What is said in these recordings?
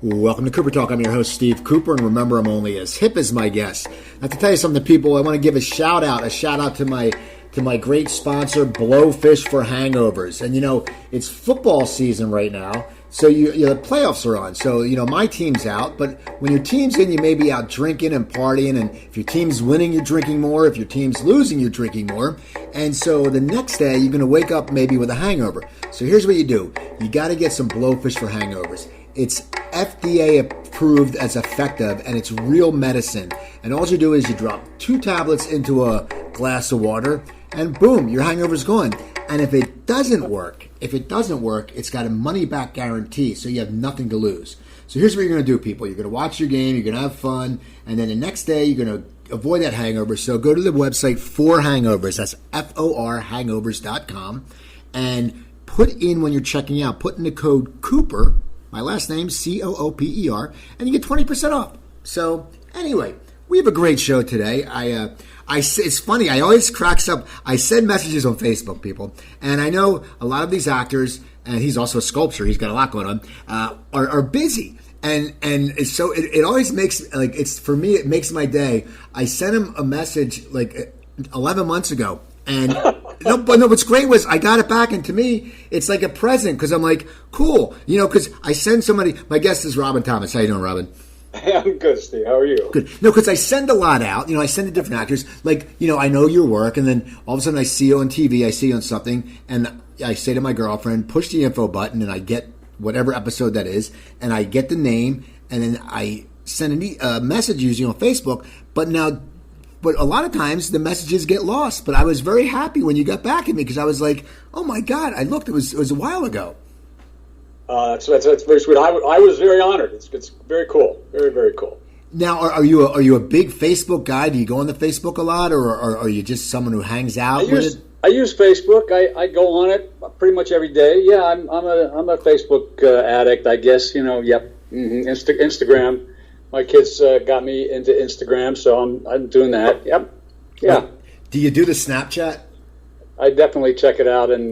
Welcome to Cooper Talk. I'm your host, Steve Cooper, and remember, I'm only as hip as my guests. Now, to tell you something, people, I want to give a shout out to my great sponsor, Blowfish for Hangovers. And, you know, it's football season right now, so the playoffs are on. So, you know, my team's out, but when your team's in, you may be out drinking and partying, and if your team's winning, you're drinking more. If your team's losing, you're drinking more. And so the next day, you're going to wake up maybe with a hangover. So here's what you do. You got to get some Blowfish for Hangovers. It's FDA approved as effective, and it's real medicine. And all you do is you drop 2 tablets into a glass of water, and boom, your hangover's gone. And if it doesn't work, it's got a money-back guarantee, so you have nothing to lose. So here's what you're going to do, people. You're going to watch your game, you're going to have fun, and then the next day you're going to avoid that hangover. So go to the website for Hangovers. That's FOR hangovers.com, and put in, when you're checking out, put in the code Cooper, my last name, COOPER, and you get 20% off. So anyway, we have a great show today. It's funny, I always cracks up. I send messages on Facebook, people, and I know a lot of these actors, and he's also a sculptor, he's got a lot going on, are busy. And so it always makes, like, it's, for me, it makes my day. I sent him a message like 11 months ago. And what's great was I got it back, and to me, it's like a present, because I'm like, cool, you know, because I send somebody. My guest is Robin Thomas. How you doing, Robin? Hey, I'm good, Steve. How are you? Good. No, because I send a lot out. You know, I send to different actors. Like, you know, I know your work, and then all of a sudden I see you on TV, I see you on something, and I say to my girlfriend, push the info button, and I get whatever episode that is, and I get the name, and then I send a message using on Facebook. But a lot of times the messages get lost. But I was very happy when you got back at me, because I was like, oh my God, I looked, it was a while ago. That's very sweet. I was very honored. It's very cool. Very, very cool. Now, are you a big Facebook guy? Do you go on the Facebook a lot, or are you just someone who hangs out with it? I use Facebook. I go on it pretty much every day. Yeah, I'm a Facebook addict, I guess. You know, yep. Mm-hmm. Instagram. My kids got me into Instagram, so I'm doing that. Yep. Yeah. Do you do the Snapchat? I definitely check it out and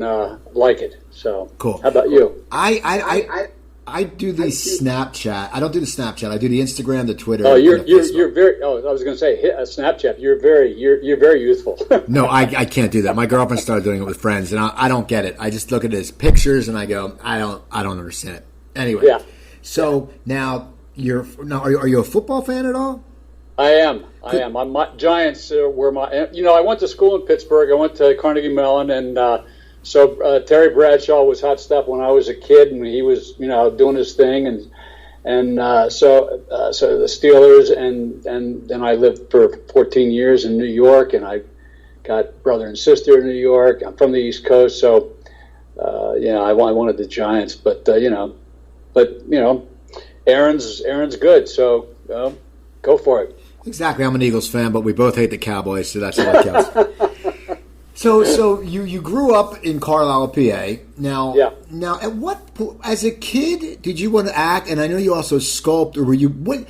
like it. So cool. How about you? I do the Snapchat. I don't do the Snapchat. I do the Instagram, the Twitter. Oh, you're very. Oh, I was going to say Snapchat. You're very youthful. No, I can't do that. My girlfriend started doing it with friends, and I don't get it. I just look at it as pictures, and I go, I don't understand it. Anyway. Yeah. So now. Are you a football fan at all? I am. My Giants were my. You know, I went to school in Pittsburgh. I went to Carnegie Mellon, and so Terry Bradshaw was hot stuff when I was a kid, and he was, you know, doing his thing, and so the Steelers, and then I lived for 14 years in New York, and I got brother and sister in New York. I'm from the East Coast, so I wanted the Giants, but Aaron's good, so go for it. Exactly. I'm an Eagles fan, but we both hate the Cowboys, so that's all that counts. So you grew up in Carlisle, PA. Now, at what point, as a kid, did you want to act? And I know you also sculpt, or were you what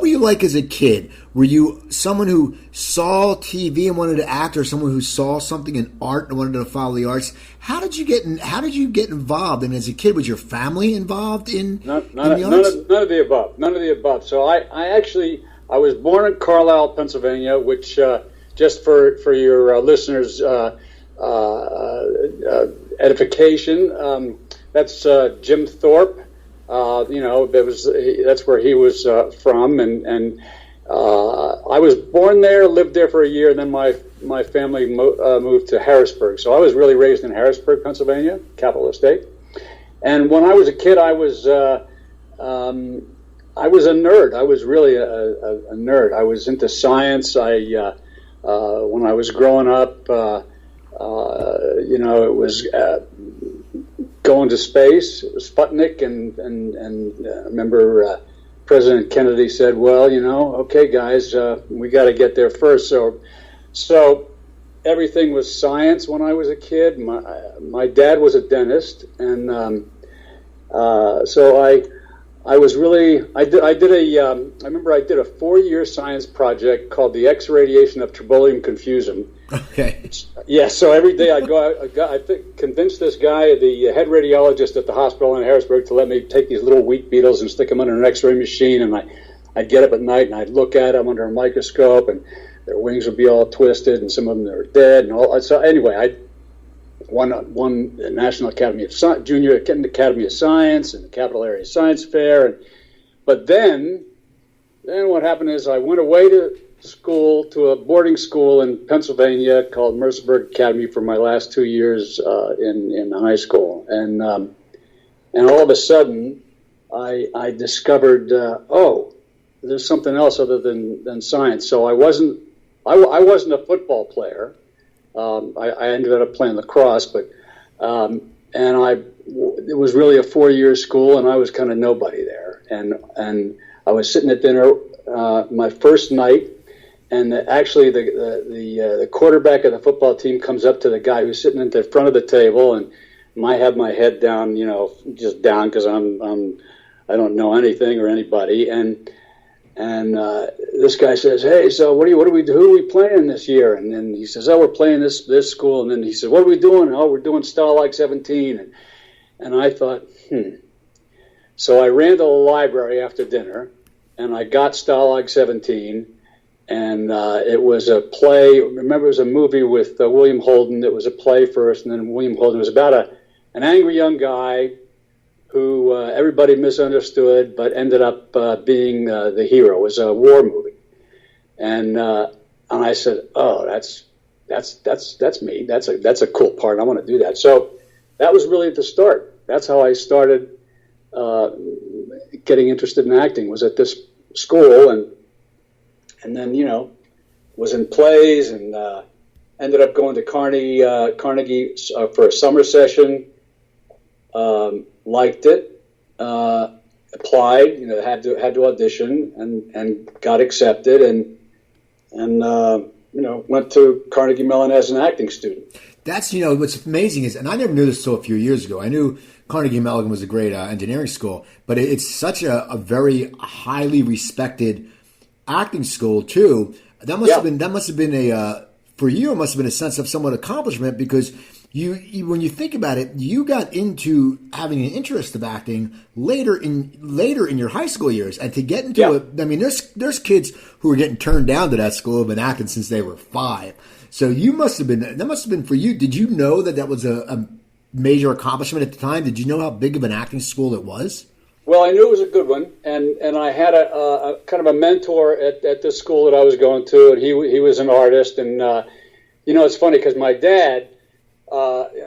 were you like as a kid? Were you someone who saw TV and wanted to act, or someone who saw something in art and wanted to follow the arts? How did you get involved? And as a kid, was your family involved in the arts? None of the above. None of the above. So I was born in Carlisle, Pennsylvania, which just for your listeners' edification, that's Jim Thorpe. That's where he was from, and I was born there, lived there for a year, and then my family moved to Harrisburg. So I was really raised in Harrisburg, Pennsylvania, capital of the state. And when I was a kid, I was a nerd. I was really a nerd. I was into science. When I was growing up, it was going to space, Sputnik, and I remember President Kennedy said, "Well, okay, guys, we got to get there first." So everything was science when I was a kid. My dad was a dentist, and so I remember I did a 4-year science project called the X radiation of Tribolium confusum. Okay. Yeah, so every day I'd go out, convinced this guy, the head radiologist at the hospital in Harrisburg, to let me take these little wheat beetles and stick them under an X-ray machine, and I'd get up at night and I'd look at them under a microscope, and their wings would be all twisted, and some of them they were dead, and all. So anyway, I won the National Academy of Junior Academy of Science and the Capital Area Science Fair, but then what happened is I went away to school, to a boarding school in Pennsylvania called Mercersburg Academy for my last 2 years in high school, and all of a sudden I discovered there's something else other than science. So I wasn't a football player. I ended up playing lacrosse, but it was really a 4-year school, and I was kind of nobody there. And I was sitting at dinner my first night, and the quarterback of the football team comes up to the guy who's sitting at the front of the table, and I have my head down, just down because I don't know anything or anybody, and this guy says, "Hey, so who are we playing this year?" And then he says, "Oh, we're playing this school." And then he said, "What are we doing?" "Oh, we're doing Stalag 17." And I thought, So I ran to the library after dinner, and I got Stalag 17, and it was a play. Remember, it was a movie with William Holden. It was a play first, and then William Holden. It was about an angry young guy who everybody misunderstood, but ended up being the hero. It was a war movie, and I said, "Oh, that's me. That's a cool part. I want to do that." So that was really the start. That's how I started getting interested in acting. Was at this school, and then was in plays, and ended up going to Carnegie for a summer session. Liked it, applied, had to audition, and got accepted, and went to Carnegie Mellon as an acting student. That's, what's amazing is, and I never knew this until a few years ago. I knew Carnegie Mellon was a great engineering school, but it's such a very highly respected acting school too. That must have been for you. It must have been a sense of somewhat accomplishment, because you when you think about it, you got into having an interest of acting later in your high school years, and to get into it. I mean, there's kids who are getting turned down to that school, have been acting since they were 5. So that must have been for you. Did you know that was a major accomplishment at the time? Did you know how big of an acting school it was? Well, I knew it was a good one, and I had a kind of a mentor at this school that I was going to, and he was an artist, and it's funny because my dad,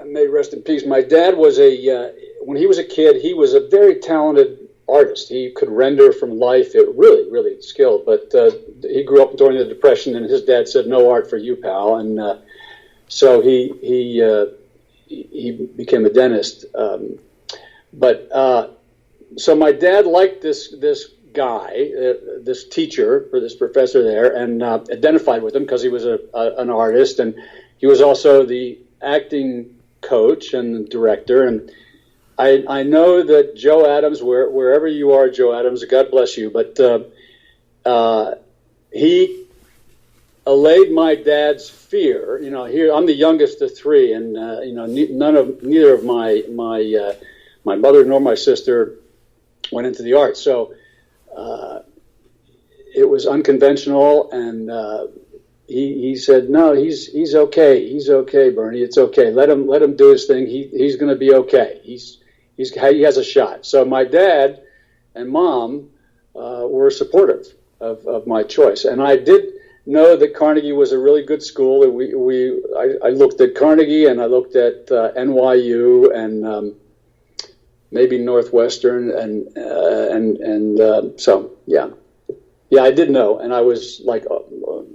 may rest in peace. My dad was when he was a kid, he was a very talented artist. He could render from life. It really, really skilled. But he grew up during the Depression, and his dad said, "No art for you, pal." And so he became a dentist. So my dad liked this guy, this teacher or this professor there, and identified with him because he was an artist, and he was also the acting coach and director. And I know that Joe Adams, wherever you are, Joe Adams, God bless you, but he allayed my dad's fear. Here I'm the youngest of 3, and neither of my mother nor my sister went into the arts, so it was unconventional, and he said, "No, he's okay. He's okay, Bernie. It's okay. Let him do his thing. He's going to be okay. He has a shot." So my dad and mom were supportive of my choice, and I did know that Carnegie was a really good school. I looked at Carnegie, and I looked at NYU, and maybe Northwestern, and so I did know, and I was like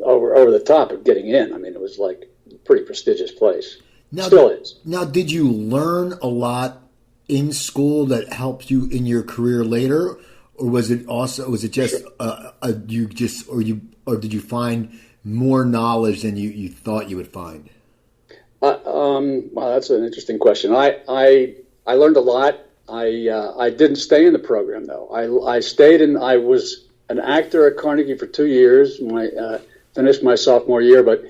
over the top of getting in. I mean, it was like a pretty prestigious place. Still is. Now, did you learn a lot in school that helped you in your career later, or was it just did you find more knowledge than you thought you would find? Well, that's an interesting question. I learned a lot. I didn't stay in the program though. I stayed in. I was an actor at Carnegie for 2 years. Finished my sophomore year, but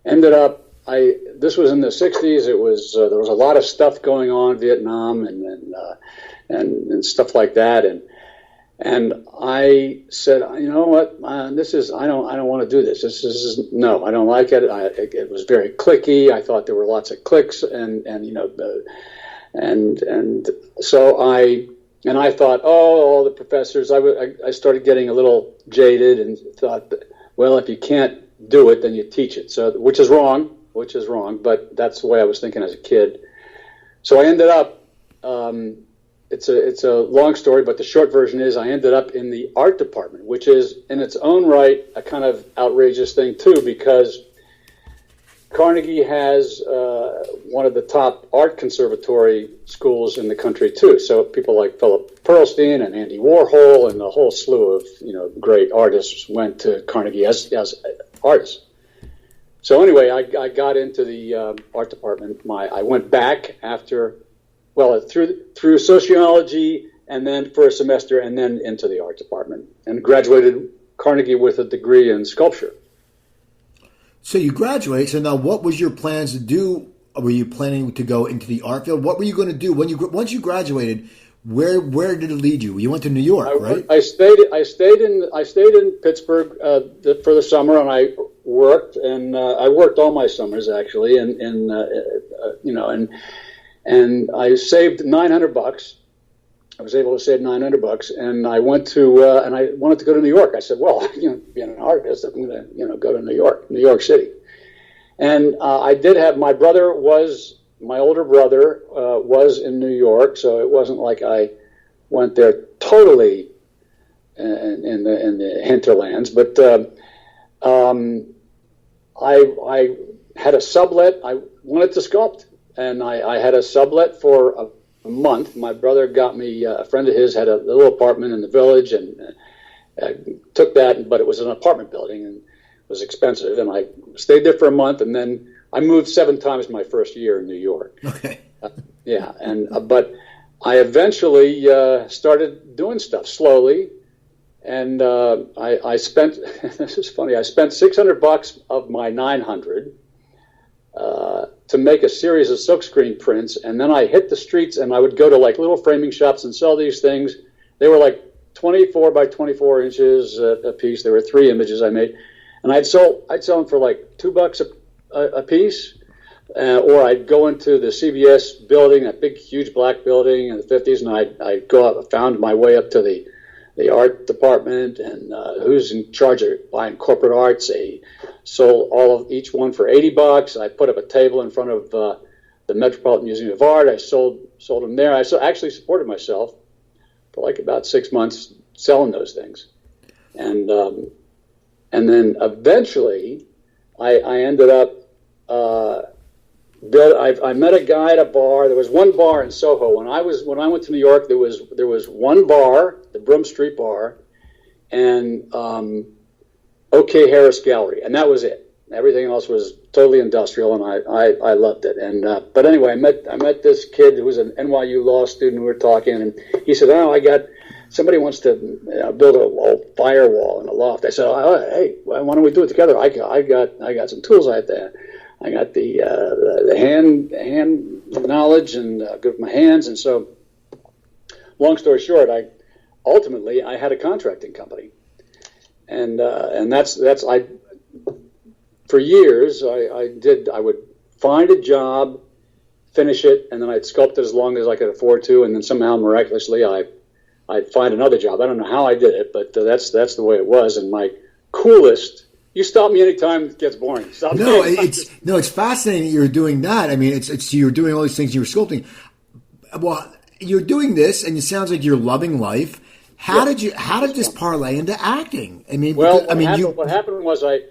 ended up. This was in the '60s. It was there was a lot of stuff going on, Vietnam and stuff like that, and I said, you know what, this is I don't want to do this. This is no, I don't like it. It was very cliquey. I thought there were lots of cliques, and so I thought, all the professors. I started getting a little jaded and thought, well, if you can't do it, then you teach it. So which is wrong, but that's the way I was thinking as a kid. So I ended up. It's a long story, but the short version is I ended up in the art department, which is in its own right a kind of outrageous thing too, because Carnegie has one of the top art conservatory schools in the country too. So people like Philip Pearlstein and Andy Warhol and a whole slew of great artists went to Carnegie as artists. So anyway, I got into the art department. I went back after. Well, through sociology, and then for a semester, and then into the art department, and graduated Carnegie with a degree in sculpture. So you graduate. So now, what was your plans to do? Were you planning to go into the art field? What were you going to do once you graduated? Where did it lead you? You went to New York, right? I stayed in Pittsburgh for the summer, and I worked, and I worked all my summers actually, and I saved $900. I was able to save $900, and I went to and I wanted to go to New York. I said, well, being an artist, I'm going to go to New York City. And I did have my older brother was in New York, so it wasn't like I went there totally in the hinterlands. But I had a sublet. I wanted to sculpt. And I had a sublet for a month. My brother got me, a friend of his had a little apartment in the village, and took that, but it was an apartment building and it was expensive. And I stayed there for a month, and then I moved 7 times my first year in New York. Okay. But I eventually started doing stuff slowly, and I spent, this is funny, I spent $600 of my $900 to make a series of silkscreen prints, and then I hit the streets, and I would go to like little framing shops and sell these things. They were like 24 by 24 inches a piece. There were 3 images I made, and I'd sell them for like $2 a piece, or I'd go into the CBS building, that big, huge black building in the 50s, and I'd go up, found my way up to the art department, and who's in charge of buying corporate arts. They sold each one for $80. I put up a table in front of the Metropolitan Museum of Art. I sold them there. I actually supported myself for like about 6 months selling those things, and then eventually I ended up. I met a guy at a bar. There was one bar in Soho. When I went to New York, there was one bar, the Broome Street Bar, and OK Harris Gallery, and that was it. Everything else was totally industrial, and I loved it. And but anyway, I met this kid who was an NYU law student. We were talking, and he said, "Oh, somebody wants to build a firewall in a loft." I said, "Oh, hey, why don't we do it together? I got some tools out there. I got the hand knowledge and good with my hands." And so, long story short, I had a contracting company, and that's for years I would find a job, finish it, and then I'd sculpt it as long as I could afford to, and then somehow miraculously I'd find another job. I don't know how I did it, but that's the way it was. And my coolest. You stop me anytime it gets boring. It's fascinating that you're doing that. I mean, it's you're doing all these things. You're sculpting. Well, you're doing this, and it sounds like you're loving life. How did this parlay into acting? I mean, what happened was I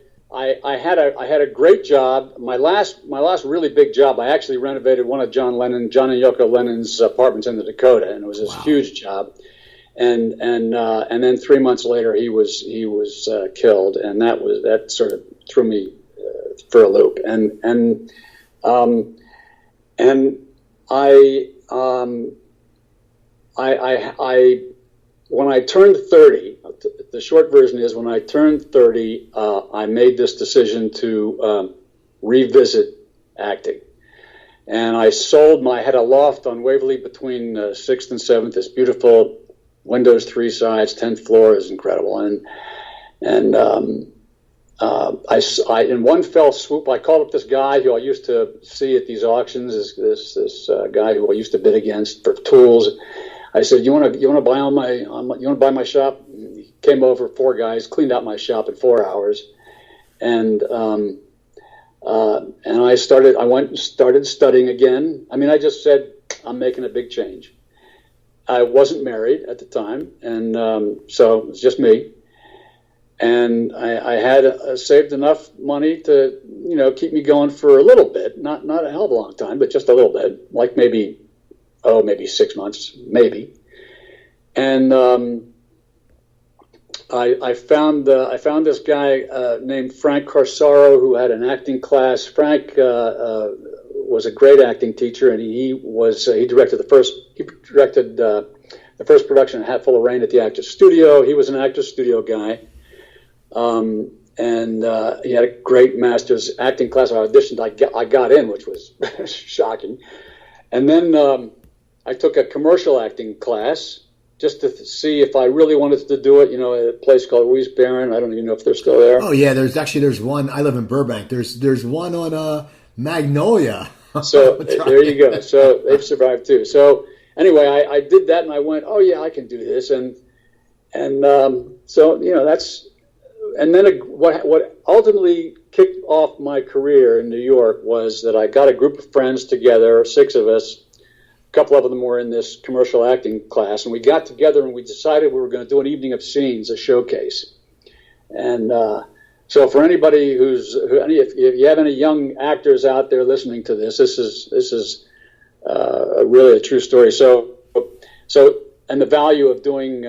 had a great job. My last really big job. I actually renovated one of John and Yoko Lennon's apartments in the Dakota, and it was this huge job. And then 3 months later he was killed, and that sort of threw me for a loop. And when I turned 30, the short version is when I turned 30, I made this decision to revisit acting. And I had a loft on Waverly between 6th and 7th, this beautiful windows, 3 sides, 10th floor is incredible. And I in one fell swoop, I called up this guy who I used to see at these auctions, this guy who I used to bid against for tools. I said, you want to buy my shop? He came over, 4 guys, cleaned out my shop in 4 hours, and I went and started studying again. I mean, I just said, I'm making a big change. I wasn't married at the time, and so it was just me. And I had saved enough money to, keep me going for a little bit, not a hell of a long time, but just a little bit, like maybe 6 months, maybe. And I found this guy named Frank Corsaro, who had an acting class. Frank was a great acting teacher, and he directed the first production of Hatful of Rain at the Actors Studio. He was an Actors Studio guy, and he had a great master's acting class. I auditioned. I got in, which was shocking. And then I took a commercial acting class just to see if I really wanted to do it. At a place called Ruiz Barron. I don't even know if they're still there. Oh yeah, there's one. I live in Burbank. There's one on Magnolia. So there you go. So they've survived too. So anyway, I did that, and I went, oh yeah, I can do this, and so that's, and then what ultimately kicked off my career in New York was that I got a group of friends together, 6 of us. A couple of them were in this commercial acting class, and we got together and we decided we were going to do an evening of scenes, a showcase. And so for anybody if you have any young actors out there listening to this is really a true story. So and the value of doing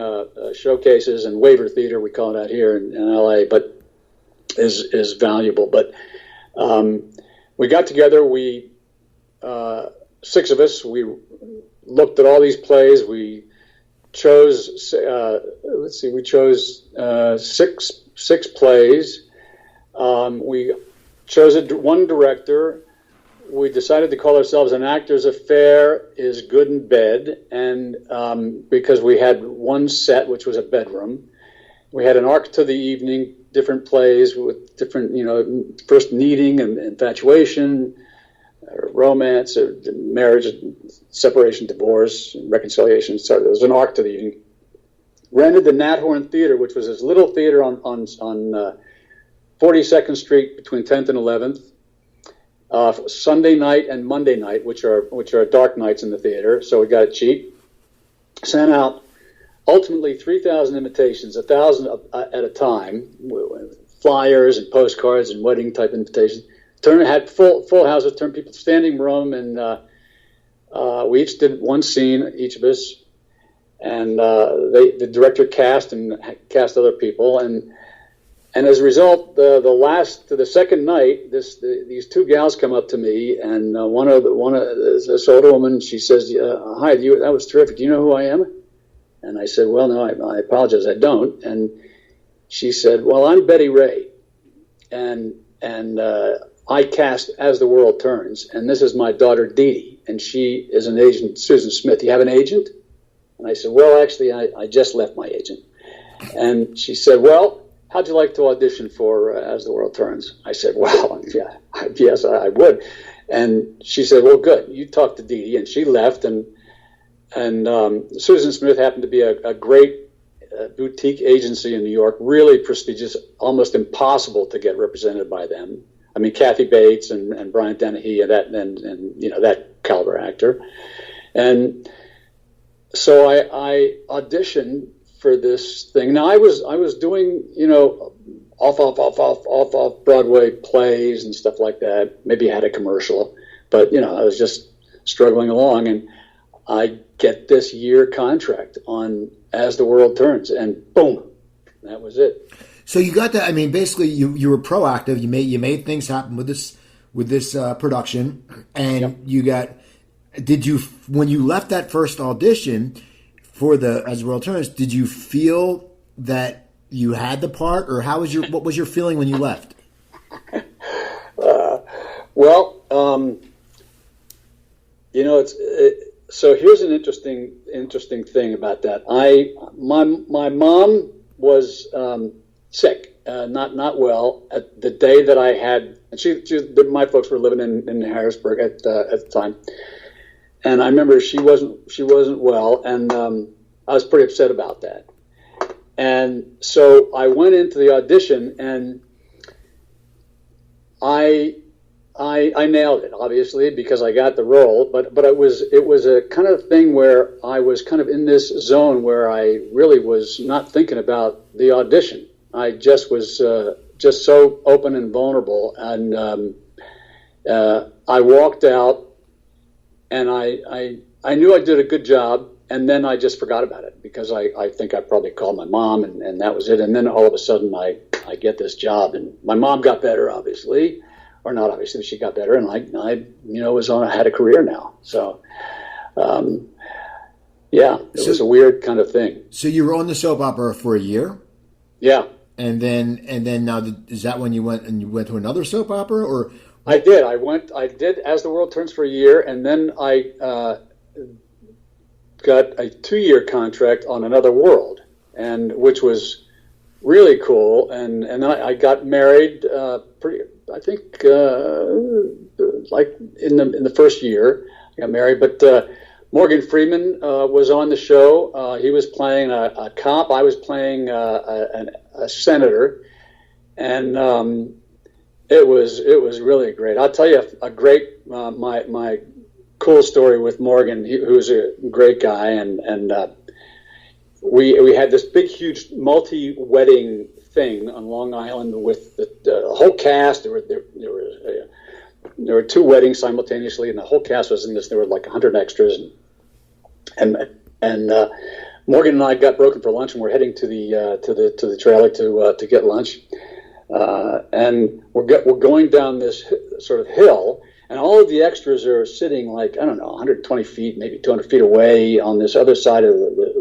showcases and waiver theater, we call it out here in LA, but is valuable. But we got together, 6 of us, we looked at all these plays. We chose, six plays. We chose one director. We decided to call ourselves An Actor's Affair is Good in Bed, and because we had one set, which was a bedroom. We had an arc to the evening, different plays with different, first needing and infatuation, romance, marriage, separation, divorce, reconciliation. So there was an arc to the evening. Rented the Nat Horn Theater, which was this little theater on 42nd Street between 10th and 11th. Sunday night and Monday night, which are dark nights in the theater. So we got it cheap. Sent out ultimately 3,000 invitations, 1,000 at a time, flyers and postcards and wedding type invitations. Had full houses, turned people standing room, and we each did one scene, each of us, and the director cast other people, and as a result, the second night, these 2 gals come up to me, and one of this older woman, she says, "Hi, that was terrific. Do you know who I am?" And I said, "Well, no, I apologize, I don't." And she said, "Well, I'm Betty Ray, and I cast As the World Turns, and this is my daughter Dee Dee, and she is an agent, Susan Smith. Do you have an agent?" And I said, "Well, actually, I just left my agent." And she said, "Well, how'd you like to audition for As the World Turns?" I said, "Well, yeah, yes, I would." And she said, "Well, good. You talk to Dee Dee," and she left. And Susan Smith happened to be a great boutique agency in New York, really prestigious, almost impossible to get represented by them. I mean, Kathy Bates and Brian Dennehy and that caliber actor. And so I auditioned for this thing. Now I was doing off Broadway plays and stuff like that. Maybe I had a commercial, but I was just struggling along, and I get this year contract on As the World Turns, and boom, that was it. So you got that. I mean, basically, you were proactive. You made things happen with this production, and Yep. you got. Did you, when you left that first audition, for the As the World Turns, did you feel that you had the part, or what was your feeling when you left? Well, so here's an interesting thing about that. My mom was sick, not well at the day that I had, and my folks were living in Harrisburg at the time, and I remember she wasn't well, and I was pretty upset about that, and so I went into the audition, and I nailed it, obviously, because I got the role, but it was a kind of thing where I was kind of in this zone where I really was not thinking about the audition. I just was just so open and vulnerable, and I walked out, and I knew I did a good job, and then I just forgot about it because I think I probably called my mom, and that was it. And then all of a sudden I get this job, and my mom got better, obviously. Or not obviously, she got better, and I had a career now. So, it was a weird kind of thing. So you were on the soap opera for a year? Yeah. And then now, is that when you went to another soap opera, or? I did. I did As the World Turns for a year, and then I got a 2-year contract on Another World, and which was really cool. And then I got married I think like in the first year I got married, but Morgan Freeman was on the show. He was playing a cop. I was playing a senator, and it was really great. I'll tell you a great my cool story with Morgan, who's a great guy, and we had this big, huge multi-wedding thing on Long Island with the whole cast. There were 2 weddings simultaneously, and the whole cast was in this. There were like 100 extras, and Morgan and I got broken for lunch, and we're heading to the trailer to get lunch, and we're going down this sort of hill. And all of the extras are sitting like, I don't know, 120 feet, maybe 200 feet away on this other side of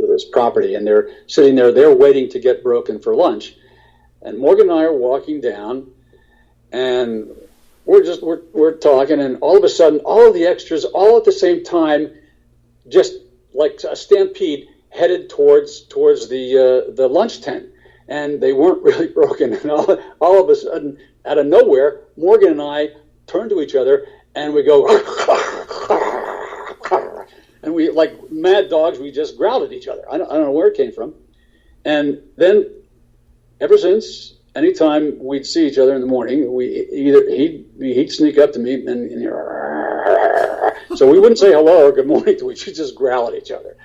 this property. And they're sitting there, they're waiting to get broken for lunch. And Morgan and I are walking down, and we're talking, and all of a sudden, all of the extras, all at the same time, just like a stampede, headed towards the lunch tent. And they weren't really broken. And all of a sudden, out of nowhere, Morgan and I turn to each other, and we go, and we, like mad dogs, we just growled at each other. I don't know where it came from. And then, ever since, anytime we'd see each other in the morning, he'd sneak up to me, and so we wouldn't say hello or good morning to each other, just growl at each other.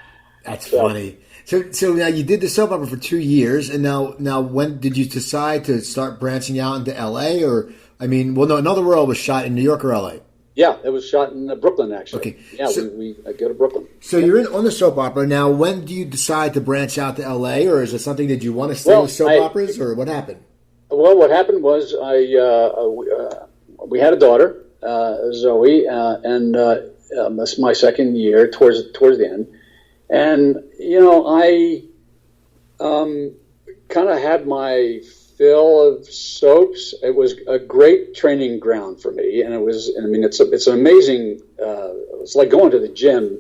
That's funny. So now you did the soap opera for 2 years, and now when did you decide to start branching out into L.A. or? I mean, well, no, Another World was shot in New York or L.A.? Yeah, it was shot in Brooklyn, actually. Okay. Yeah, so, we go to Brooklyn. So you're on the soap opera. Now, when do you decide to branch out to L.A., or is it something that you want to stay with soap operas, or what happened? Well, what happened was we had a daughter, Zoe, and my second year, towards the end. And, I kind of had my fill of soaps. It was a great training ground for me, and it's an amazing. It's like going to the gym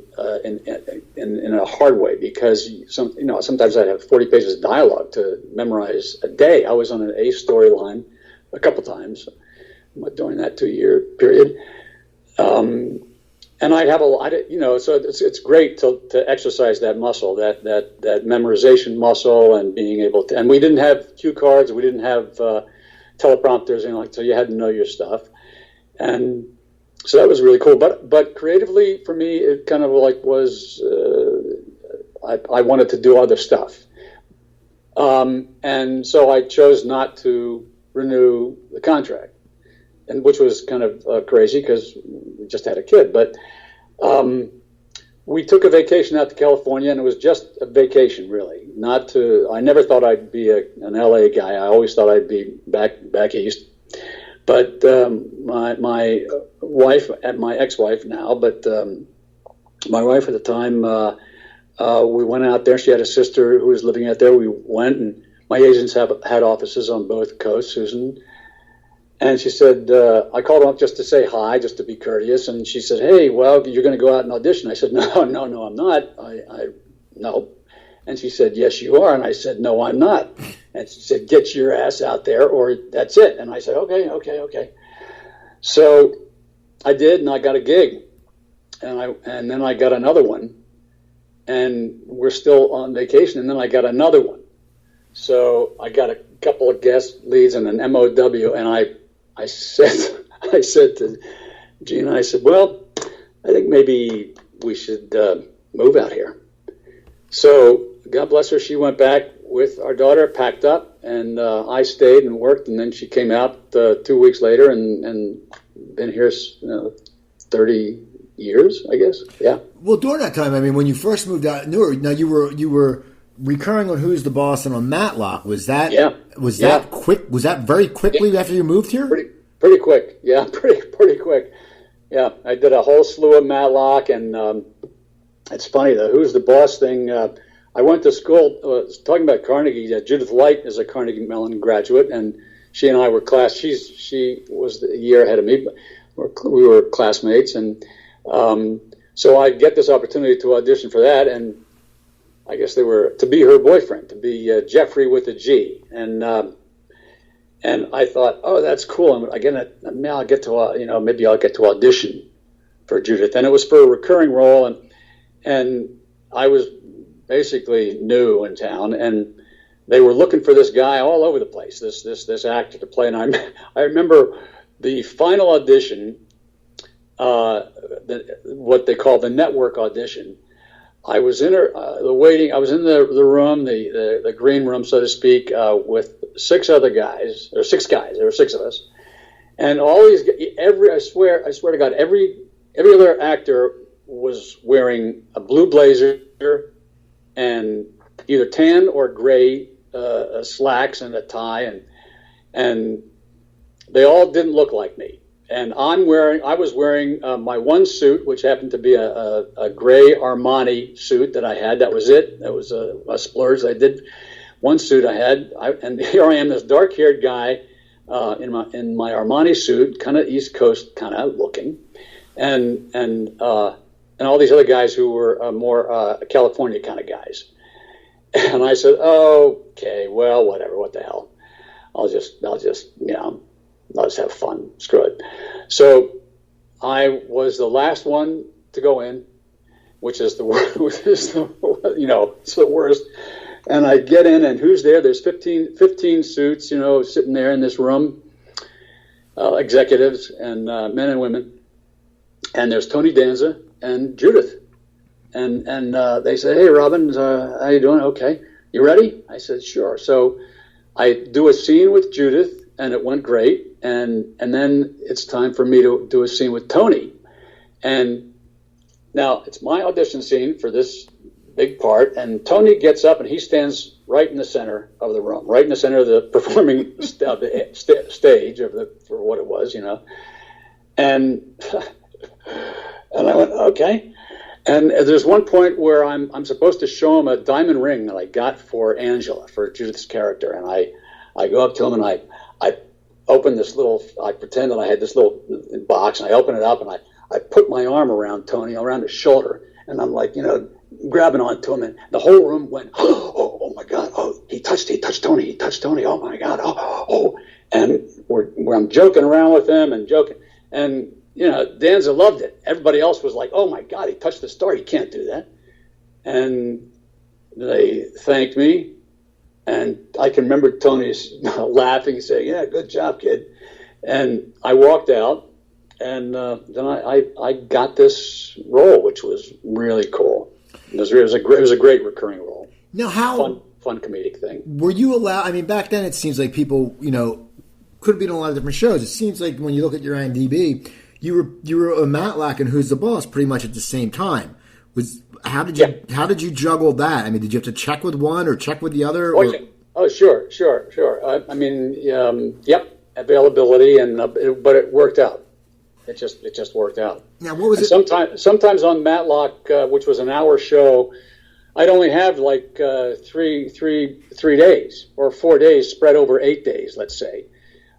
in a hard way, because sometimes I'd have 40 pages of dialogue to memorize a day. I was on an A storyline a couple times during that 2-year period, and I'd have so it's great to exercise that muscle, that memorization muscle, and being able to. And we didn't have cue cards, we didn't have teleprompters, so you had to know your stuff, and so that was really cool. But creatively for me, it kind of like was I wanted to do other stuff, and so I chose not to renew the contract. And which was kind of crazy because we just had a kid. But we took a vacation out to California, and it was just a vacation, really. I never thought I'd be an LA guy. I always thought I'd be back east. But my wife, my ex-wife now, but my wife at the time we went out there. She had a sister who was living out there. We went, and my agents had offices on both coasts, Susan. And she said, I called her up just to say hi, just to be courteous. And she said, hey, well, you're going to go out and audition. I said, no, I'm not. No. And she said, yes, you are. And I said, no, I'm not. And she said, get your ass out there or that's it. And I said, okay. So I did, and I got a gig. And then I got another one. And we're still on vacation. And then I got another one. So I got a couple of guest leads and an MOW. And I said to Gina, I said, well, I think maybe we should move out here. So God bless her, she went back with our daughter, packed up, and I stayed and worked, and then she came out 2 weeks later and been here 30 years, I guess. Yeah. Well, during that time, I mean, when you first moved out, now you were recurring on Who's the Boss and on Matlock. Was that quick? Was that very quickly after you moved here? Pretty quick. Yeah, pretty quick. Yeah, I did a whole slew of Matlock, and it's funny, the Who's the Boss thing. I went to school, talking about Carnegie. Judith Light is a Carnegie Mellon graduate, and she and I were she was a year ahead of me, but we were classmates, and so I get this opportunity to audition for that, and I guess they were to be her boyfriend, to be Jeffrey with a G, and I thought, oh, that's cool. Now I get to maybe I'll get to audition for Judith, and it was for a recurring role, and I was basically new in town, and they were looking for this guy all over the place, this actor to play. And I remember the final audition, what they call the network audition. I was in I was in the room, the green room, so to speak, with six guys. There were six of us, and all these. I swear to God, every other actor was wearing a blue blazer and either tan or gray slacks and a tie, and they all didn't look like me. And I was wearing my one suit, which happened to be a gray Armani suit that I had. That was it. That was a splurge. I did one suit I had, and here I am, this dark-haired guy in my Armani suit, kind of East Coast kind of looking, and all these other guys who were more California kind of guys. And I said, okay, well, whatever, what the hell? I'll just have fun. Screw it. So I was the last one to go in, which is the worst. It's the worst. And I get in, and who's there? There's 15 suits, sitting there in this room, executives and men and women. And there's Tony Danza and Judith. And they say, hey, Robin, how you doing? Okay. You ready? I said, sure. So I do a scene with Judith, and it went great. And then it's time for me to do a scene with Tony. And now it's my audition scene for this big part. And Tony gets up, and he stands right in the center of the room, right in the center of the performing stage for what it was, And I went, okay. And there's one point where I'm supposed to show him a diamond ring that I got for Angela, for Judith's character. And I go up to him, and I open I pretend that I had this little box, and I open it up, and I put my arm around Tony, around his shoulder, and I'm like, grabbing onto him, and the whole room went, oh my God, he touched Tony, oh my God, oh. And I'm joking around with him and joking, and Danza loved it. Everybody else was like, oh my God, he touched the star. He can't do that. And they thanked me. And I can remember Tony's laughing, saying, yeah, good job, kid. And I walked out, and then I got this role, which was really cool. It was a great recurring role. Now, how fun comedic thing. Were you allowed? I mean, back then it seems like people, could have been on a lot of different shows. It seems like when you look at your IMDb, you were a Matlock and Who's the Boss pretty much at the same time. How did you juggle that? I mean, did you have to check with one or check with the other? Oh, sure. Yep, availability, but it worked out. It just worked out. Now, what was it? Sometimes on Matlock, which was an hour show, I'd only have like 3 days or 4 days spread over 8 days, let's say.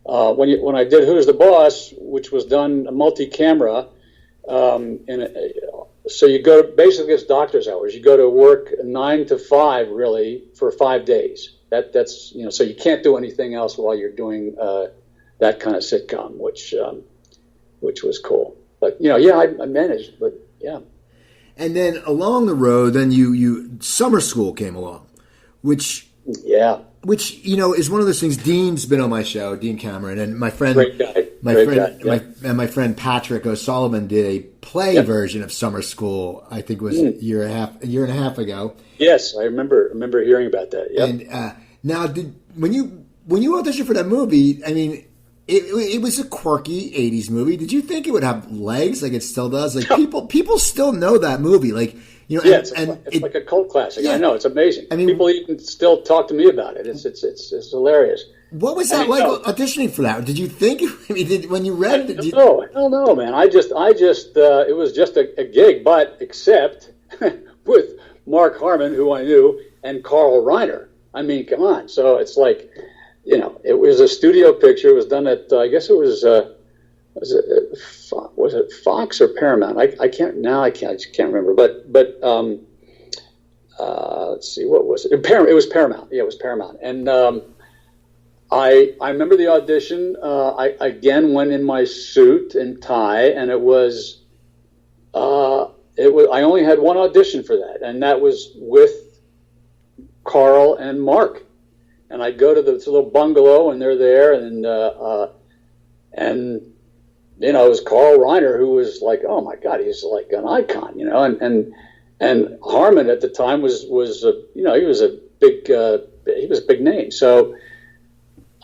When I did Who's the Boss, which was done multi-camera, so you go basically it's doctor's hours. You go to work 9 to 5 really for 5 days. That's so you can't do anything else while you're doing that kind of sitcom, which was cool. But I managed. But yeah. And then along the road, then you Summer School came along, which is one of those things. Dean's been on my show, Dean Cameron, and my friend, my friend Patrick O'Sullivan did a play version of Summer School. I think it was a year and a half ago. Yes, I remember hearing about that. Yeah. And now, when you auditioned for that movie, I mean, it was a quirky '80s movie. Did you think it would have legs like it still does? Like people still know that movie. Like it's like a cult classic. Yeah. I know, it's amazing. I mean, people even still talk to me about it. It's hilarious. What was that like auditioning for that? Did you think? I mean, when you read it? Hell no, man. I just it was just a gig, but except with Mark Harmon, who I knew, and Carl Reiner. I mean, come on. So it's like, it was a studio picture. It was done at, I guess it was it Fox or Paramount? I can't remember. But let's see, what was it? It was Paramount. Yeah, it was Paramount. And I remember the audition. I again went in my suit and tie, and it was. I only had one audition for that, and that was with Carl and Mark. And I go to this little bungalow, and they're there, and it was Carl Reiner, who was like, oh my God, he's like an icon, and Harmon at the time was he was a big name. So,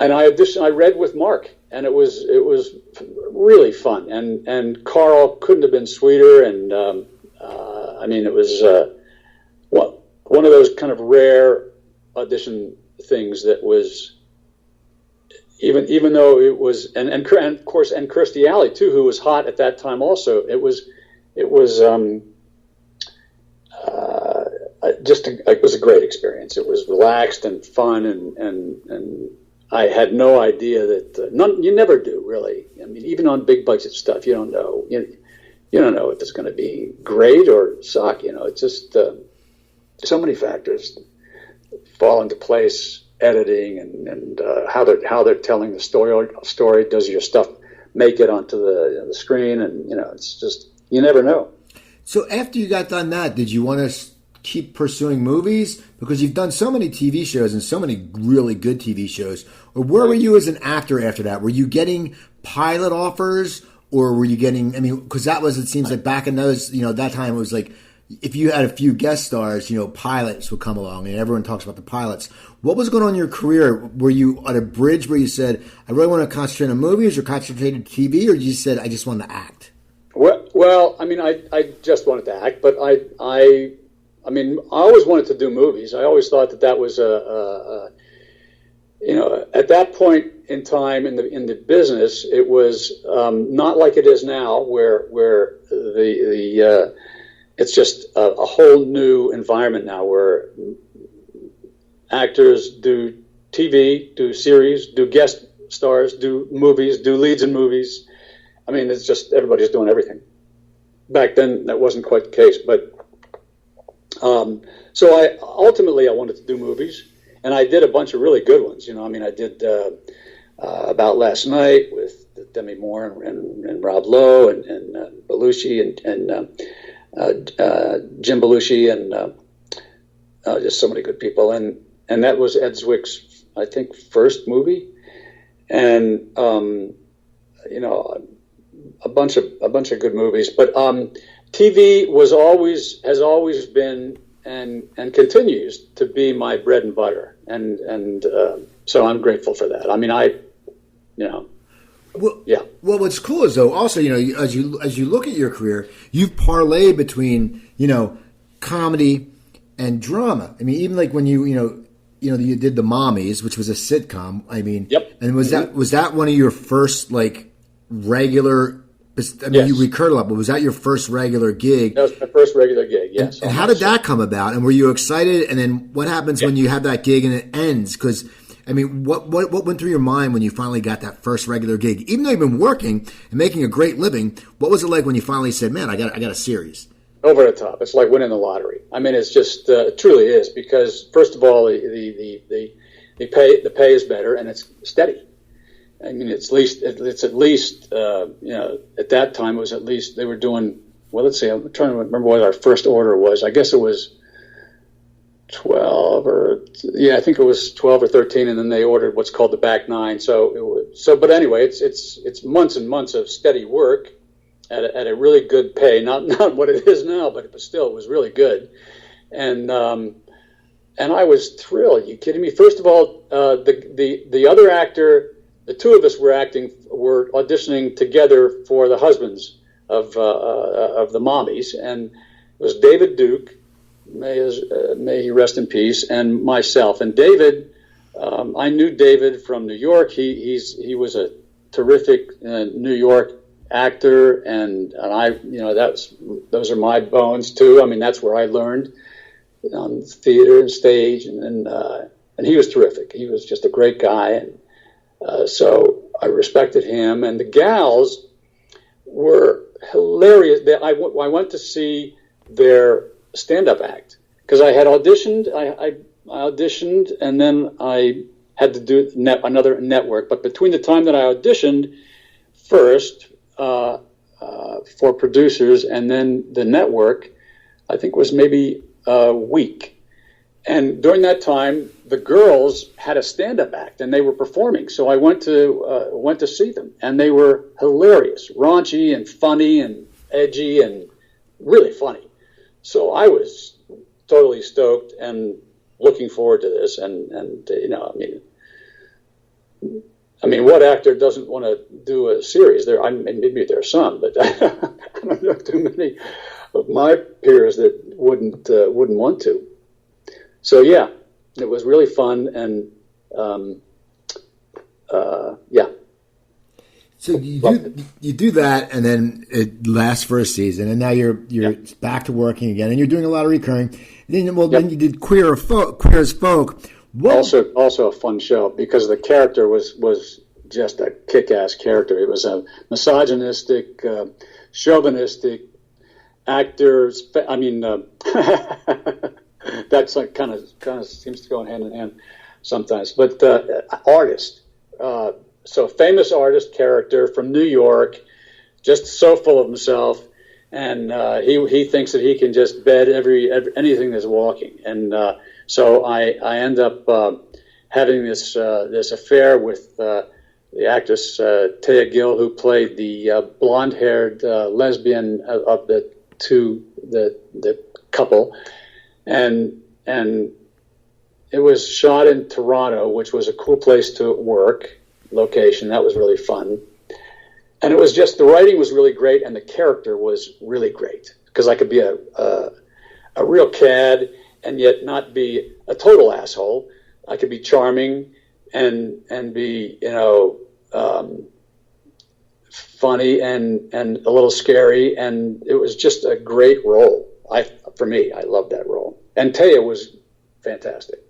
and I auditioned, I read with Mark, and it was really fun, and Carl couldn't have been sweeter, and it was one of those kind of rare audition things that was even though it was and of course Kirstie Alley too, who was hot at that time also. It was it was a great experience. It was relaxed and fun, and I had no idea that you never do really. I mean, even on big budget stuff, you don't know. You don't know if it's going to be great or suck. It's just so many factors fall into place. Editing and how they're telling the story. Does your stuff make it onto the screen? And it's just, you never know. So after you got done that, did you want to keep pursuing movies? Because you've done so many TV shows and so many really good TV shows. Or where were you as an actor after that? Were you getting pilot offers, or were you getting? I mean, because it seems like back in those, that time it was like, if you had a few guest stars, pilots would come along, and everyone talks about the pilots. What was going on in your career? Were you at a bridge where you said, I really want to concentrate on movies, or concentrate on TV, or you said, I just want to act? Well, I mean, I just wanted to act, but I always wanted to do movies. I always thought that was at that point in time in the business, it was not like it is now, where the it's just a whole new environment now, where actors do TV, do series, do guest stars, do movies, do leads in movies. I mean, it's just everybody's doing everything. Back then, that wasn't quite the case. But so I wanted to do movies, and I did a bunch of really good ones. I did About Last Night with Demi Moore and Rob Lowe and Belushi and Jim Belushi and just so many good people, and that was Ed Zwick's, I think, first movie, and a bunch of good movies. But TV has always been and continues to be my bread and butter, and so I'm grateful for that. I mean, Well, yeah. Well, what's cool is though also as you look at your career, you've parlayed between comedy and drama. I mean, even like when you did The Mommies, which was a sitcom. I mean, yep. And was that one of your first like regular I mean, Yes. you recurred a lot, but was that your first regular gig? That was my first regular gig, yes. And how did that come about? And were you excited? And then what happens when you have that gig and it ends? Because, I mean, what went through your mind when you finally got that first regular gig? Even though you've been working and making a great living, what was it like when you finally said, man, I got a series? Over the top. It's like winning the lottery. I mean, it's just, it truly is, because first of all, the pay is better and it's steady. I mean, it's at least, at that time it was at least, they were doing, well, let's see, I'm trying to remember what our first order was. I guess it was 12 I think it was 12 or 13, and then they ordered what's called the back nine. But anyway, it's months and months of steady work at a really good pay, not what it is now, but still, it was really good. And I was thrilled. Are you kidding me? First of all, the other actor, the two of us were auditioning together for the husbands of the mommies, and it was David Duke, may he rest in peace, and myself. And David, I knew David from New York. He was a terrific New York actor, and I, those are my bones too. I mean, that's where I learned on theater and stage, and he was terrific. He was just a great guy, and so I respected him. And the gals were hilarious. I went to see their stand-up act because I had auditioned. I auditioned, and then I had to do another network. But between the time that I auditioned first for producers and then the network, I think was maybe a week. And during that time, the girls had a stand-up act, and they were performing. So I went to see them, and they were hilarious, raunchy and funny and edgy and really funny. So I was totally stoked and looking forward to this. And I mean, what actor doesn't want to do a series? Maybe there are some, but I don't know too many of my peers that wouldn't want to. So yeah, it was really fun, and yeah. So you do that, and then it lasts for a season, and now you're back to working again, and you're doing a lot of recurring. Then you did Queer as Folk. Also a fun show because the character was just a kick-ass character. It was a misogynistic, chauvinistic actor. I mean, that's like kind of seems to go hand in hand sometimes. But artist, so famous artist character from New York, just so full of himself, and he thinks that he can just bed anything that's walking, and so I end up having this affair with the actress Taya Gill, who played the blonde-haired lesbian of the couple, and it was shot in Toronto, which was a cool place to work, location. That was really fun. And it was just, the writing was really great, and the character was really great, because I could be a real cad and yet not be a total asshole. I could be charming and be, funny and a little scary, and it was just a great role. For me, I loved that role. And Taya was fantastic.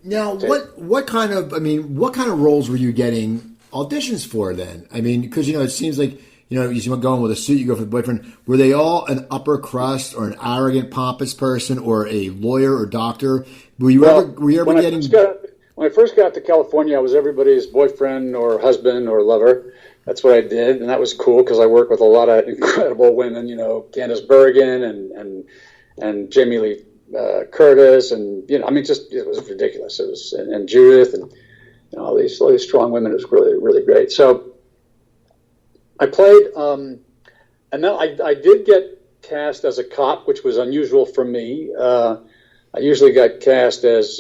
Now, what kind of roles were you getting auditions for then? I mean, because, it seems like, you go in with a suit, you go for the boyfriend. Were they all an upper crust or an arrogant, pompous person or a lawyer or doctor? Were you ever getting... When I first got to California, I was everybody's boyfriend or husband or lover. That's what I did, and that was cool because I worked with a lot of incredible women, Candice Bergen and Jamie Lee Curtis, and it was ridiculous. It was and Judith and all these strong women. It was really, really great. So I played, and then I did get cast as a cop, which was unusual for me. I usually got cast as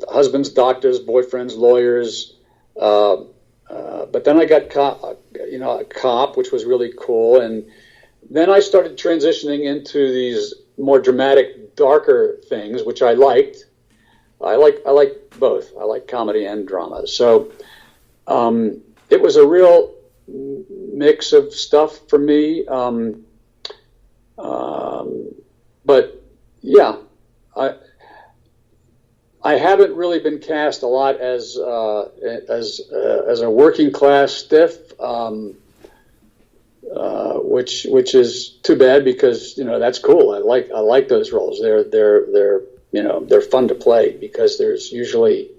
husbands, doctors, boyfriends, lawyers. But then I got a cop, which was really cool, and then I started transitioning into these more dramatic, darker things, which I liked. I like both. I like comedy and drama. So it was a real mix of stuff for me. But yeah, I haven't really been cast a lot as a working class stiff, which is too bad because that's cool. I like those roles. They're fun to play because there's usually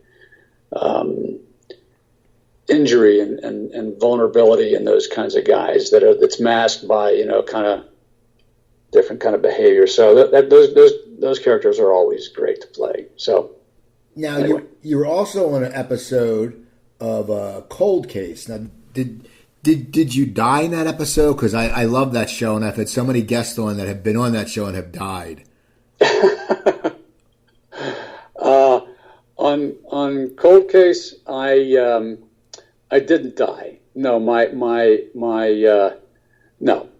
injury and vulnerability in those kinds of guys that's masked by kind of different kind of behavior. So those characters are always great to play. So now anyway. you were also on an episode of Cold Case. Now did you die in that episode? Because I love that show, and I've had so many guests on that have been on that show and have died. On Cold Case, I didn't die. No, no,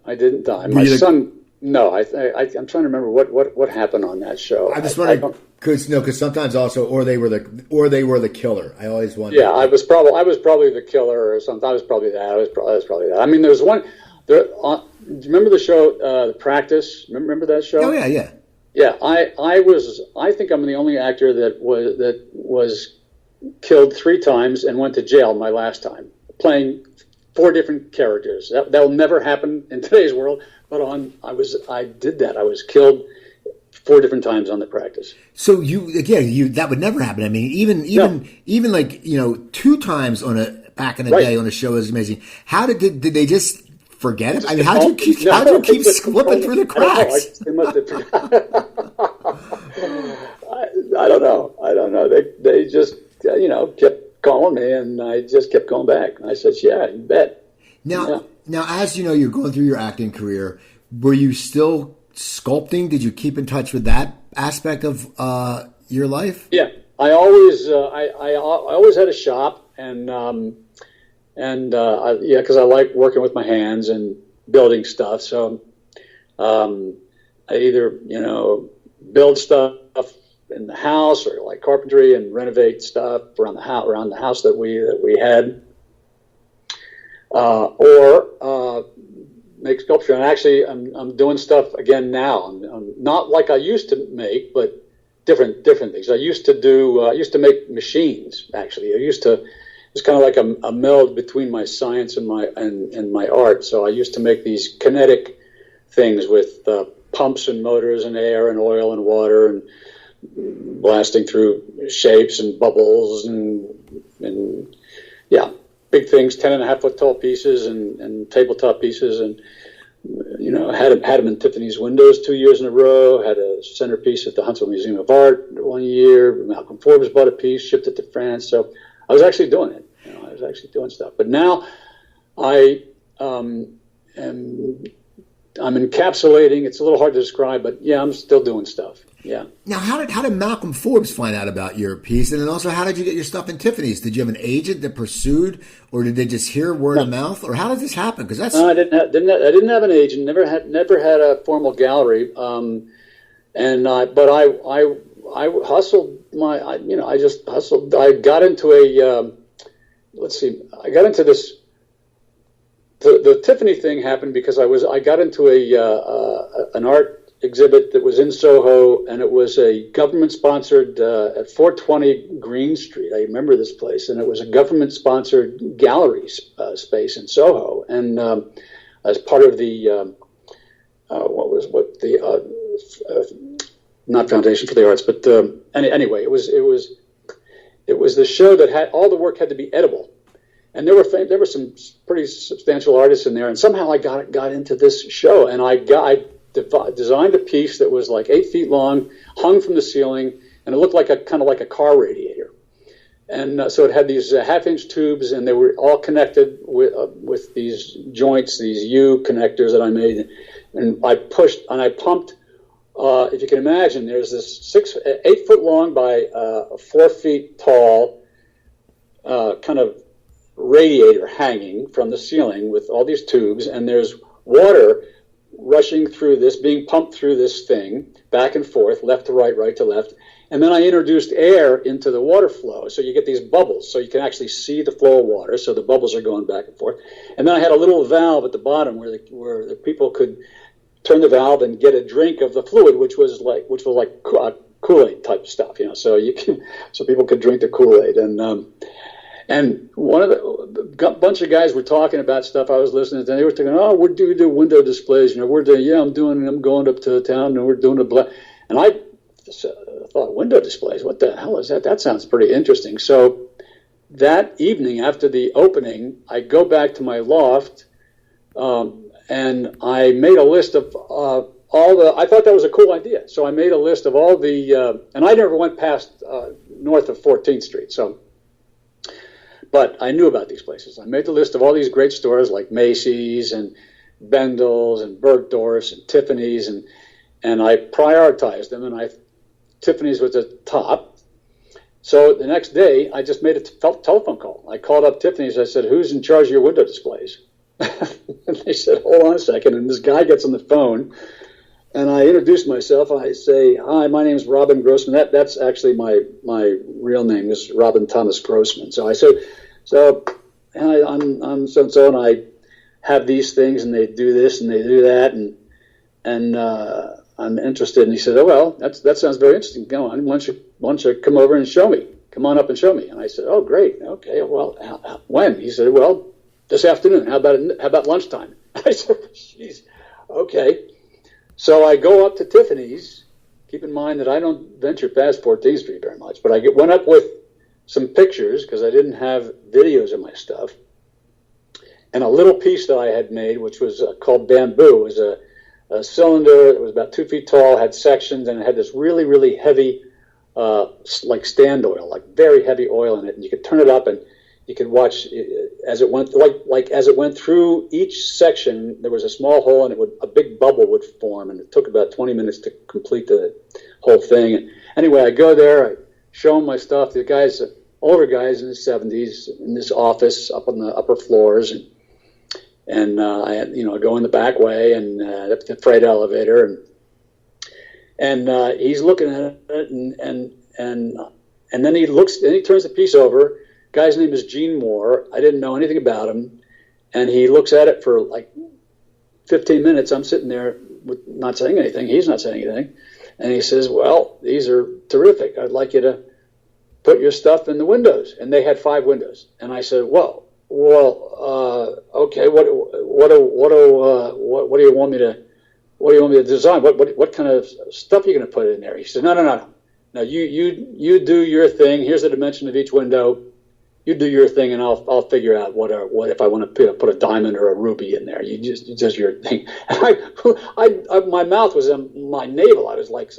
I didn't die. My son. No, I'm trying to remember what happened on that show. I just wondering because sometimes also or they were the killer. I always wonder. Yeah, I was probably the killer or something. I was probably that. I mean, there was one. Do you remember the show The Practice? Remember that show? Oh yeah. Yeah, I think I'm the only actor that was killed 3 times and went to jail my last time, playing 4 different characters. That'll never happen in today's world. But I did that. I was killed 4 different times on The Practice. So that would never happen. I mean, even like 2 times back in the day on a show is amazing. How did they just forget it? I mean, how do you keep slipping through the cracks? They must have. I don't know. They just kept calling me, and I just kept going back. And I said, "Yeah, you bet." Now, as you know, you're going through your acting career. Were you still sculpting? Did you keep in touch with that aspect of your life? Yeah, I always had a shop, because I like working with my hands and building stuff. So I either build stuff in the house or like carpentry and renovate stuff around the house that we had. Or make sculpture. And actually, I'm doing stuff again now. I'm not like I used to make, but different things. I used to make machines. Actually, it's kind of like a meld between my science and my art. So I used to make these kinetic things with pumps and motors and air and oil and water and blasting through shapes and bubbles and yeah. Big things, 10.5 foot tall pieces and tabletop pieces, and had them in Tiffany's windows 2 years in a row. Had a centerpiece at the Huntsville Museum of Art 1 year. Malcolm Forbes bought a piece, shipped it to France. So I was actually doing it. I was actually doing stuff. But now I'm encapsulating. It's a little hard to describe, but yeah, I'm still doing stuff. Yeah. Now, how did Malcolm Forbes find out about your piece? And then also, how did you get your stuff in Tiffany's? Did you have an agent that pursued, or did they just hear word of mouth, or how did this happen? Because that's I didn't have an agent. Never had a formal gallery. But I hustled I just hustled. I got into I got into this. The Tiffany thing happened because I got into an art exhibit that was in Soho, and it was a government-sponsored at 420 Green Street. I remember this place, and it was a government-sponsored gallery space in Soho. And as part of the not Foundation for the Arts, but anyway, it was the show that had all the work had to be edible. And there were some pretty substantial artists in there, and somehow I got into this show, and I designed a piece that was like 8 feet long, hung from the ceiling, and it looked like kind of like a car radiator. And so it had these half-inch tubes, and they were all connected with these joints, these U connectors that I made. And I pushed and I pumped. If you can imagine, there's this 8 foot long by 4 feet tall kind of radiator hanging from the ceiling with all these tubes, and there's water rushing through this, being pumped through this thing, back and forth, left to right, right to left. And then I introduced air into the water flow. So you get these bubbles, so you can actually see the flow of water. So the bubbles are going back and forth. And then I had a little valve at the bottom where the people could turn the valve and get a drink of the fluid, which was like Kool-Aid type stuff, So people could drink the Kool-Aid. And one of the bunch of guys were talking about stuff I was listening to, and they were talking, oh, we do window displays, we're doing, I'm going up to town, and we're doing and I thought, window displays, what the hell is that? That sounds pretty interesting. So that evening after the opening, I go back to my loft, and I made a list of I thought that was a cool idea. So I made a list of all the, and I never went past north of 14th Street, but I knew about these places. I made the list of all these great stores like Macy's and Bendel's and Bergdorf's and Tiffany's, and I prioritized them, and Tiffany's was at the top. So the next day, I just made a telephone call. I called up Tiffany's. I said, who's in charge of your window displays? And they said, hold on a second. And this guy gets on the phone, and I introduce myself. I say, hi, my name is Robin Grossman. That's actually my real name is Robin Thomas Grossman. So I said, I'm so-and-so, and I have these things, and they do this, and they do that, and I'm interested. And he said, oh, well, that sounds very interesting. Go on. Why don't you come over and show me? Come on up and show me. And I said, oh, great. Okay, well, when? He said, well, this afternoon. How about lunchtime? I said, geez, okay. So I go up to Tiffany's. Keep in mind that I don't venture past 14th Street very much, but I went up with some pictures because I didn't have videos of my stuff, and a little piece that I had made, which was called Bamboo. It was a cylinder that was about 2 feet tall, had sections, and it had this really, really heavy, like stand oil, like very heavy oil in it, and you could turn it up and you could watch as it went, as it went through each section. There was a small hole, and a big bubble would form, and it took about 20 minutes to complete the whole thing. And anyway, I go there, I show them my stuff. The guys, older guys in the 70s, in this office up on the upper floors, and I go in the back way and up the freight elevator, and he's looking at it, and then he looks, and he turns the piece over. Guy's name is Gene Moore. I didn't know anything about him, and he looks at it for like 15 minutes. I'm sitting there not saying anything. He's not saying anything, and he says, "Well, these are terrific. I'd like you to put your stuff in the windows." And they had 5 windows, and I said, "Well, okay. What do you want me to design? What kind of stuff are you going to put in there?" He said, "No. You do your thing. Here's the dimension of each window. You do your thing, and I'll figure out what if I want to put a diamond or a ruby in there. You just your thing." And my mouth was in my navel. I was like,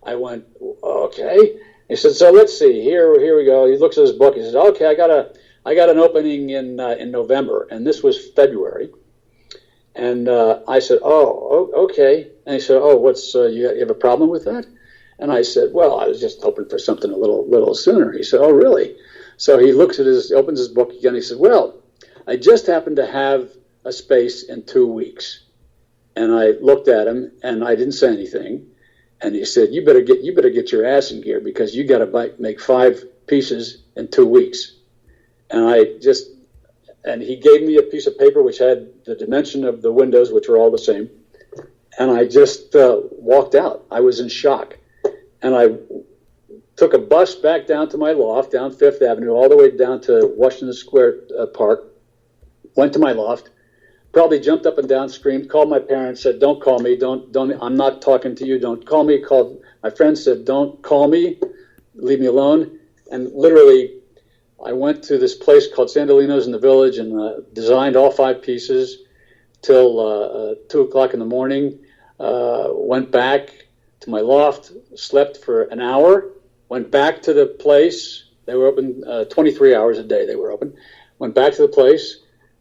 I went, okay. He said, "So let's see. Here we go." He looks at his book. He says, "Okay, I got an opening in November," and this was February. And I said, "Oh, okay." And he said, "Oh, what's you have a problem with that?" And I said, "Well, I was just hoping for something a little sooner." He said, "Oh, really?" So he opens his book again. He said, "Well, I just happen to have a space in 2 weeks." And I looked at him, and I didn't say anything. And he said, "You better get your ass in gear, because you got to make 5 pieces in 2 weeks." And he gave me a piece of paper which had the dimension of the windows, which were all the same. And I just walked out. I was in shock. And I took a bus back down to my loft, down Fifth Avenue, all the way down to Washington Square Park, went to my loft, probably jumped up and down, screamed, called my parents, said, "Don't call me, don't, I'm not talking to you, don't call me." Called my friend, said, "Don't call me, leave me alone." And literally, I went to this place called Sandolino's in the Village and designed all 5 pieces till 2 o'clock in the morning, went back to my loft, slept for an hour, went back to the place. They were open 23 hours a day. They were open. Went back to the place,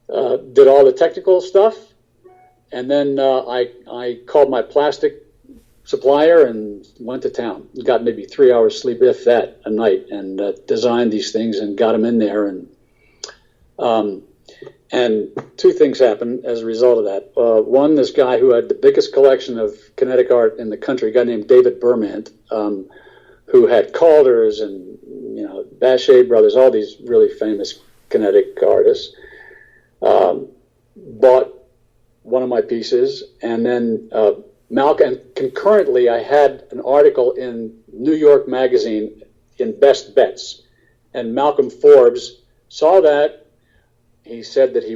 did all the technical stuff, and then I called my plastic supplier and went to town. Got maybe 3 hours sleep, if that, a night, and designed these things and got them in there. And two things happened as a result of that. One, this guy who had the biggest collection of kinetic art in the country, a guy named David Bermant, who had Calder's and Bachet Brothers, all these really famous kinetic artists, bought one of my pieces, and then Malcolm. Concurrently, I had an article in New York Magazine in Best Bets, and Malcolm Forbes saw that. He said that he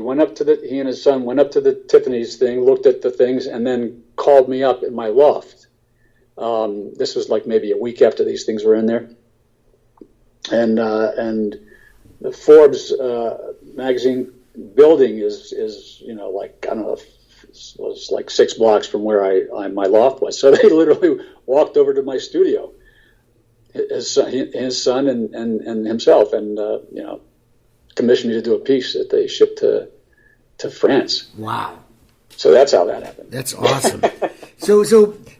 and his son went up to the Tiffany's thing, looked at the things, and then called me up in my loft. This was like maybe a week after these things were in there, and the Forbes magazine building is like, I don't know, was like 6 blocks from where my loft was. So they literally walked over to my studio, his son and himself, and commissioned me to do a piece that they shipped to France. Wow. So that's how that happened. That's awesome. So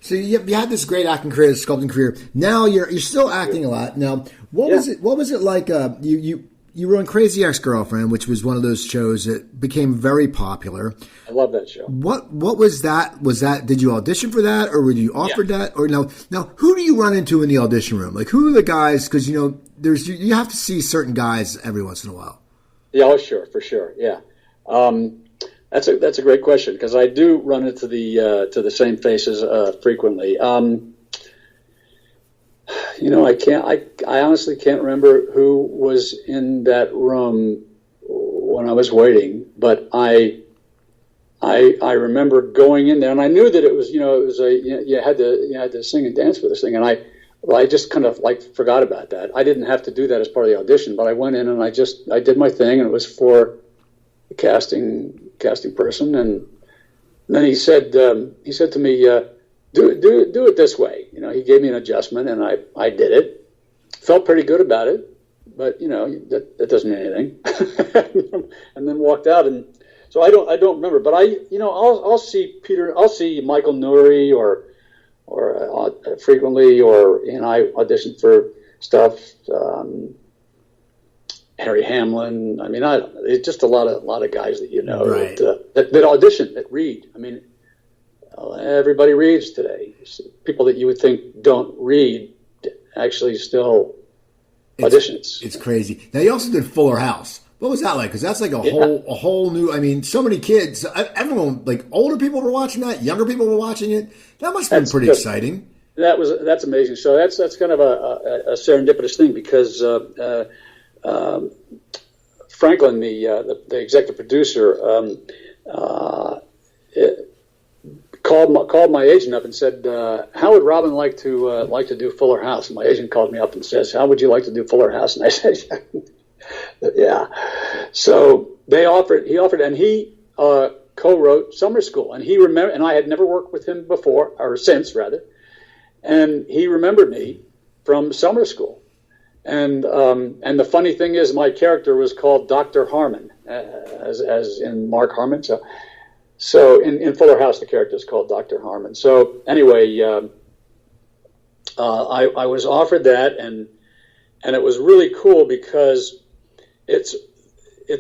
you had this great acting career, sculpting career. Now you're still acting a lot. Now, what was it like? You were on Crazy Ex-Girlfriend, which was one of those shows that became very popular. I love that show. What was that? Did you audition for that, or were you offered that? Or now who do you run into in the audition room? Like, who are the guys? Because there's you have to see certain guys every once in a while. Yeah, oh, sure, for sure. Yeah, that's a great question, because I do run into the same faces frequently. I honestly can't remember who was in that room when I was waiting, but I remember going in there, and I knew that it was you had to sing and dance for this thing, and I just kind of like forgot about that. I didn't have to do that as part of the audition, but I went in and I did my thing, and it was for the casting person, and then he said to me, do it this way. He gave me an adjustment, and I did it. Felt pretty good about it, but that doesn't mean anything. And then walked out, and so I don't remember. But I'll see Michael Nouri or frequently, or I auditioned for stuff. Harry Hamlin. I mean, I don't know. It's just a lot of guys that right. that audition, that read. I mean, everybody reads today. People that you would think don't read actually still audition. It's crazy. Now, you also did Fuller House. What was that like? Because that's like a whole new. I mean, so many kids. Everyone, like older people were watching that. Younger people were watching it. That must have been pretty exciting. That's amazing. So that's kind of a serendipitous thing, because Franklin, the executive producer, called my agent up and said, "How would Robin like to do Fuller House?" And my agent called me up and says, "How would you like to do Fuller House?" And I said, "Yeah." So he offered, and he co-wrote Summer School, and he remembered, and I had never worked with him before, or since rather, and he remembered me from Summer School. And the funny thing is, my character was called Dr. Harmon, as in Mark Harmon. So in Fuller House, the character is called Dr. Harmon. So anyway, I was offered that, and it was really cool because it's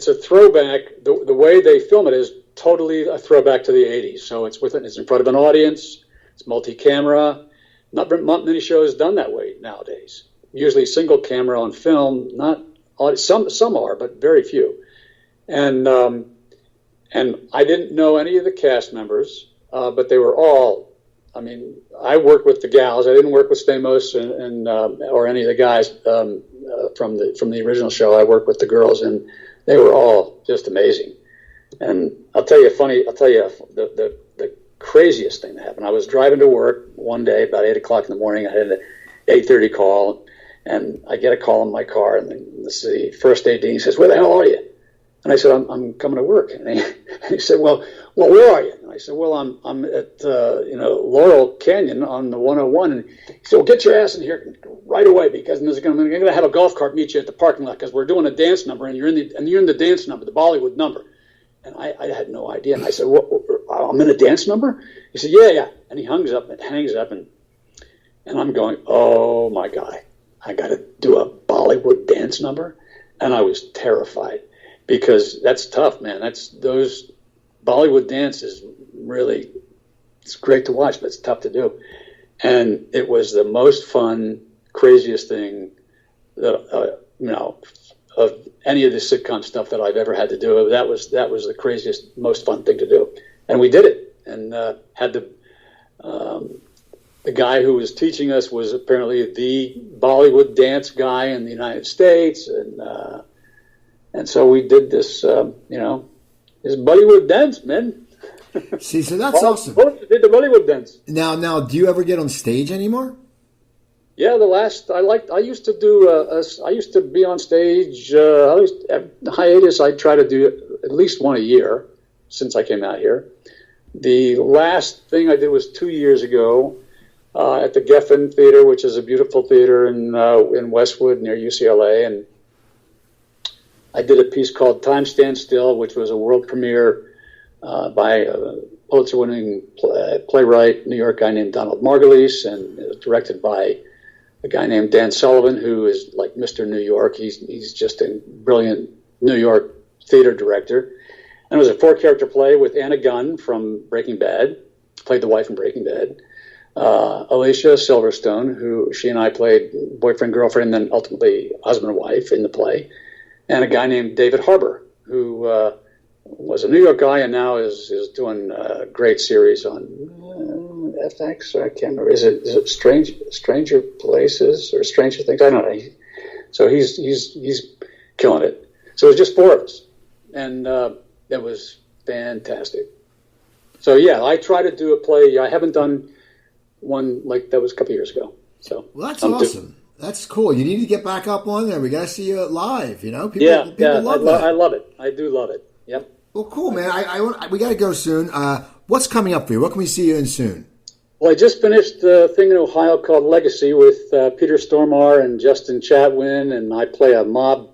a throwback. The way they film it is totally a throwback to the 80s. So it's in front of an audience. It's multi-camera. Not many shows done that way nowadays. Usually single camera on film. Not some are, but very few. And I didn't know any of the cast members, but they were all. I mean, I worked with the gals. I didn't work with Stamos and or any of the guys from the original show. I worked with the girls, and they were all just amazing. And I'll tell you the craziest thing that happened. I was driving to work one day about 8 o'clock in the morning. I had an 8:30 call, and I get a call in my car, and the first AD, he says, "Where the hell are you?" And I said, I'm coming to work. And he said, well, where are you? And I said, well, I'm at Laurel Canyon on the 101. And he said, well, get your ass in here right away, because I'm going to have a golf cart meet you at the parking lot, because we're doing a dance number, and you're in the dance number, the Bollywood number. And I had no idea. And I said, what, I'm in a dance number? He said, yeah. And he hangs up, and I'm going, oh my God, I got to do a Bollywood dance number. And I was terrified. because that's tough, man. That's those Bollywood dances really. It's great to watch, but it's tough to do. And it was the most fun, craziest thing that of any of the sitcom stuff that I've ever had to do. That was the craziest, most fun thing to do, and we did it. And had the guy who was teaching us was apparently the Bollywood dance guy in the United States, and so we did this, this Bollywood dance, man. See, so that's awesome. Did the Bollywood dance. Now, do you ever get on stage anymore? Yeah, I used to be on stage. Hiatus. I try to do at least one a year since I came out here. The last thing I did was 2 years ago at the Geffen Theater, which is a beautiful theater in Westwood near UCLA, and I did a piece called Time Stands Still, which was a world premiere by a Pulitzer-winning playwright, New York guy named Donald Margulies, and it was directed by a guy named Dan Sullivan, who is like Mr. New York. He's just a brilliant New York theater director. And it was a 4-character play with Anna Gunn from Breaking Bad, played the wife in Breaking Bad. Alicia Silverstone, who she and I played boyfriend, girlfriend, and then ultimately husband and wife in the play. And a guy named David Harbour, who was a New York guy and now is doing a great series on FX. I can't remember. Is it Stranger Places or Stranger Things? I don't know. So he's killing it. So it was just 4 of us, and it was fantastic. So yeah, I try to do a play. I haven't done one like that was a couple years ago. So well, that's awesome. That's cool. You need to get back up on there. We got to see you live. People love that. I love it. I do love it. Yep. Well, cool, man. We got to go soon. What's coming up for you? What can we see you in soon? Well, I just finished a thing in Ohio called Legacy with Peter Stormare and Justin Chatwin, and I play a mob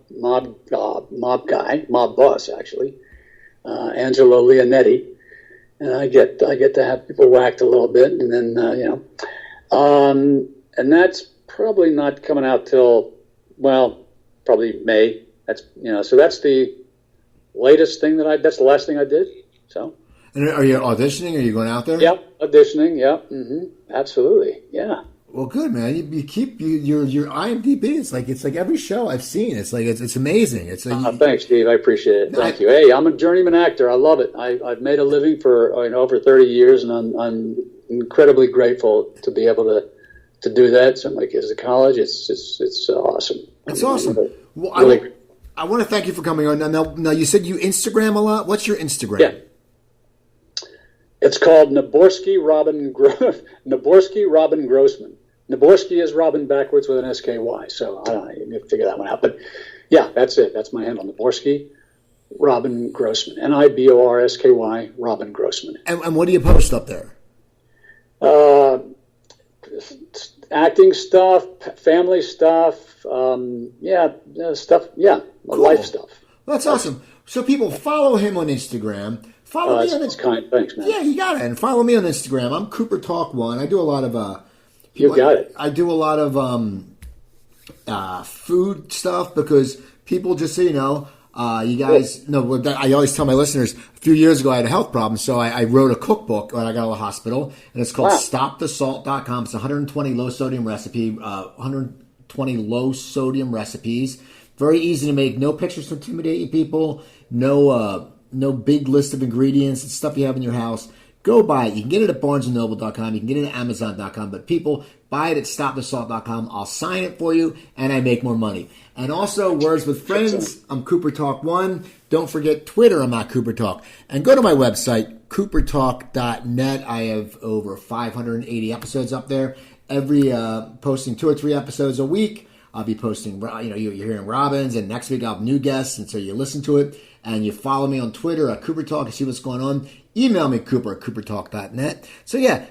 boss actually, Angelo Leonetti, and I get to have people whacked a little bit, and then and that's probably not coming out till probably May. That's so that's the latest thing that's the last thing I did. So. And are you auditioning? Are you going out there? Yep, auditioning. Yep, absolutely. Yeah. Well, good, man. You keep your IMDb. It's like every show I've seen. It's like it's amazing. It's like, thanks, Steve. I appreciate it. Thank you. Hey, I'm a journeyman actor. I love it. I've made a living for over 30 years, and I'm incredibly grateful to be able to do that. So my kids at college. It's awesome. It's awesome. Well, really, I want to thank you for coming on. Now, you said you Instagram a lot. What's your Instagram? Yeah. It's called Naborsky Robin Grossman. Naborsky is Robin backwards with an SKY. So I don't know. You can figure that one out. But yeah, that's it. That's my handle. Naborsky Robin Grossman. Niborsky Robin Grossman. And what do you post up there? Acting stuff, family stuff. Stuff. Yeah, cool. Life stuff. Well, that's awesome. So people follow him on Instagram. Follow me on That's kind. Thanks, man. Yeah, you got it. And follow me on Instagram. I'm Cooper Talk 1. I do a lot of you got it. I do a lot of food stuff because people just you guys know. I always tell my listeners. A few years ago, I had a health problem, so I wrote a cookbook when I got out of the hospital, and it's called StopTheSalt.com. It's 120 low sodium sodium recipes. Very easy to make. No pictures to intimidate people. No big list of ingredients and stuff you have in your house. Go buy it. You can get it at BarnesandNoble.com. You can get it at Amazon.com. But people, buy it at StopTheSalt.com. I'll sign it for you, and I make more money. And also, Words with Friends. I'm Cooper Talk 1. Don't forget Twitter. I'm at Cooper Talk. And go to my website, CooperTalk.net. I have over 580 episodes up there. Posting 2 or 3 episodes a week. I'll be posting, you're hearing Robins, and next week I'll have new guests, and so you listen to it. And you follow me on Twitter at Cooper Talk and see what's going on. Email me, Cooper at CooperTalk.net.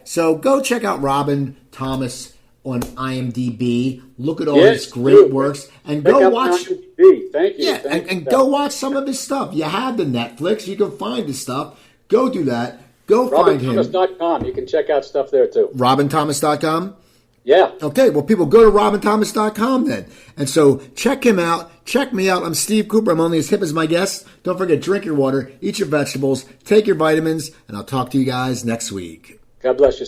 So go check out Robin Thomas on IMDb. Look at all his great works. And go watch. Thank you. Yeah, and go watch some of his stuff. You have the Netflix. You can find his stuff. Go do that. Go find him. RobinThomas.com. You can check out stuff there too. RobinThomas.com? Yeah. Okay, well, people, go to RobinThomas.com then. And so check him out. Check me out. I'm Steve Cooper. I'm only as hip as my guests. Don't forget, drink your water, eat your vegetables, take your vitamins, and I'll talk to you guys next week. God bless you.